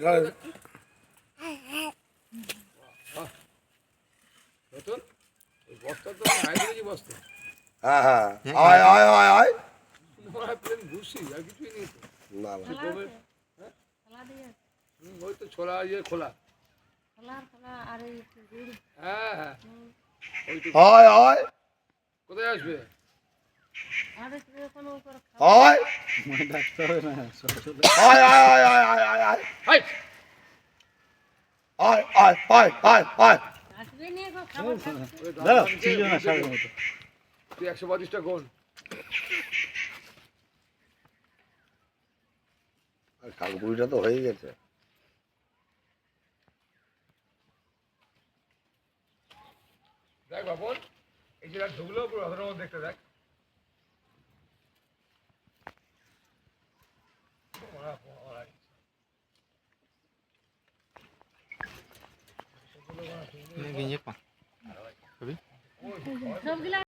হ্যাঁ হ্যাঁ আয় আয় আয় আয় না ওই তো ছোলা ইয়ে খোলা হ্যাঁ হ্যাঁ আয় আয় কোথায় আসবে আয় আয় আয় আয় আয় আয় আয় হাই আয় আয় আয় আয় আয় তুই 132টা গোল কাকবুড়িটা তো হয়ে গেছে। দেখ বাপন এই যে ঢুকলো পুরো অধর দেখতে দেখ Ini ginjek, Pak. Tapi?